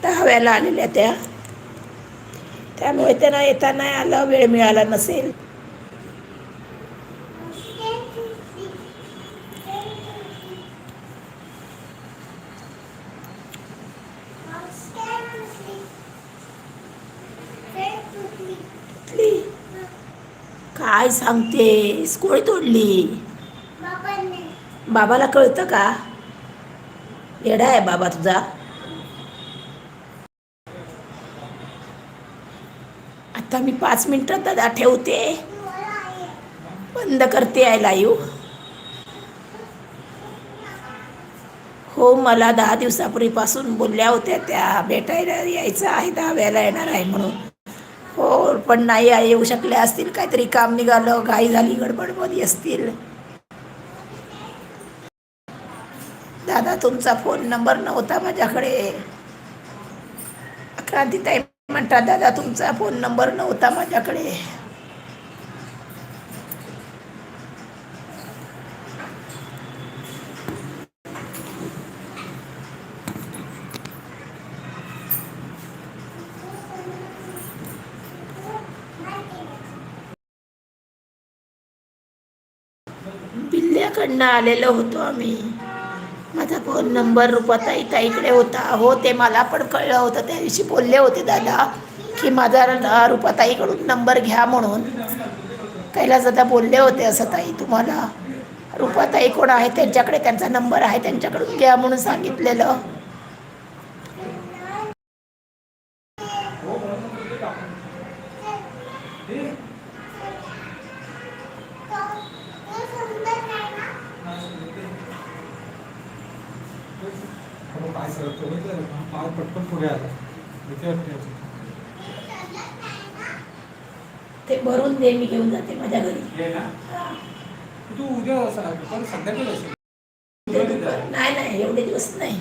दहाव्याला आलेल्या त्या, त्यामुळे त्यांना येता नाही आलं, वेळ मिळाला नसेल. काय सांगतेस, कोळी तोडली? बाबाला कळतं का? येडा आहे बाबा तुझा. आता मी 5 मिनिटात दादा ठेवते, बंद करते आहे लाईव्ह. हो, मला 10 दिवसापूर्वीपासून बोलल्या होत्या त्या, भेटायला यायचं आहे, 10व्याला येणार आहे म्हणून. हो, पण नाही येऊ शकल्या असतील, काहीतरी काम निघालं, घाई झाली, गडबडमध्ये असतील. दादा तुमचा फोन नंबर नव्हता माझ्याकडे. क्रांतीताई म्हणतात दादा तुमचा फोन नंबर नव्हता माझ्याकडे. बिल्ल्याकडनं आलेलो होतो आम्ही. माझा फोन नंबर रुपाताई ताईकडे होता. हो, ते मला पण कळलं होतं, त्या दिवशी बोलले होते दादा की माझा रुपाताईकडून नंबर घ्या म्हणून. कैलास दादा बोलले होते असं ताई तुम्हाला. रुपाताई कोण आहे त्यांच्याकडे त्यांचा नंबर आहे, त्यांच्याकडून घ्या म्हणून सांगितलेलं. ते भरून दे, मी घेऊन जाते माझ्या घरी. तू उद्या नाही नाही, एवढे दिवस नाही.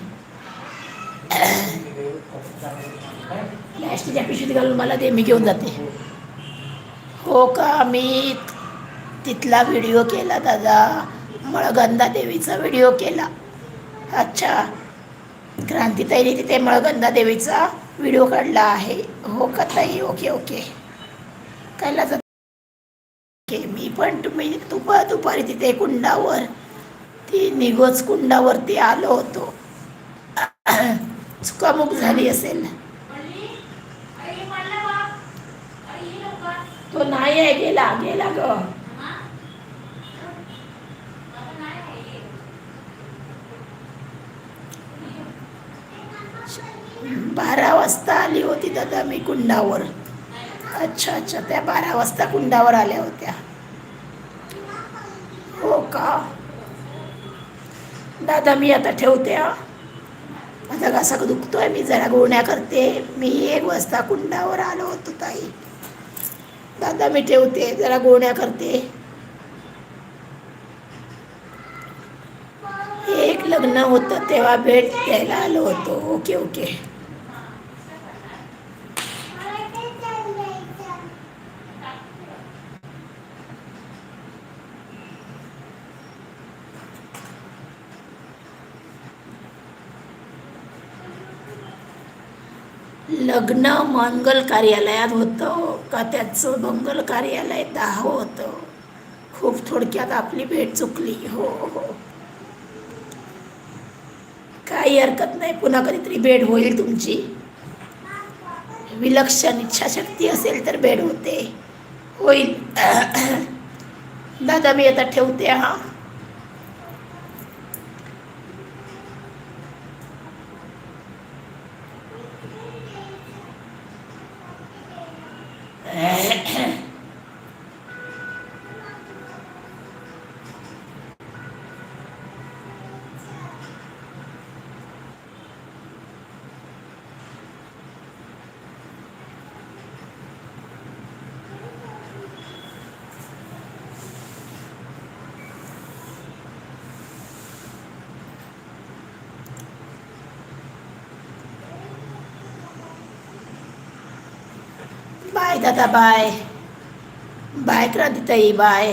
प्लॅस्टिकच्या पिशवीत घालून मला दे, मी घेऊन जाते. हो का, मी तिथला व्हिडिओ केला दादा, मळगंधा देवीचा व्हिडिओ केला. अच्छा, क्रांतीताईने तिथे मळगंधा देवीचा व्हिडिओ काढला आहे. हो का ताई, ओके ओके. कैलास ओके, मी पण दुपारी तिथे कुंडावर, ती निगोज कुंडावरती आलो होतो. चुकामुक झाली असेल. तो नाही आहे, गेला गेला ग. 12 वाजता आली होती दादा मी कुंडावर. अच्छा अच्छा, त्या 12 वाजता कुंडावर आल्या होत्या. हो का दादा, मी आता ठेवते हा. माझा घसा दुखतोय, मी जरा गुळण्या करते. मी 1 वाजता कुंडावर आलो होतो ताई. दादा मी ठेवते, जरा गुळण्या करते. एक लग्न होतं तेव्हा भेट द्यायला आलो होतो. Okay okay. लग्न मंगल कार्यालयात होतं का त्याचं मंगल कार्यालय 10 होतं. खूप थोडक्यात आपली भेट चुकली. हो हो, काही हरकत नाही, पुन्हा कधीतरी भेट होईल तुमची. विलक्षण इच्छाशक्ती असेल तर भेट होते, होईल. दादा मी आता ठेवते हा. बाय दादा, बाय बाय क्रांतीताई, बाय.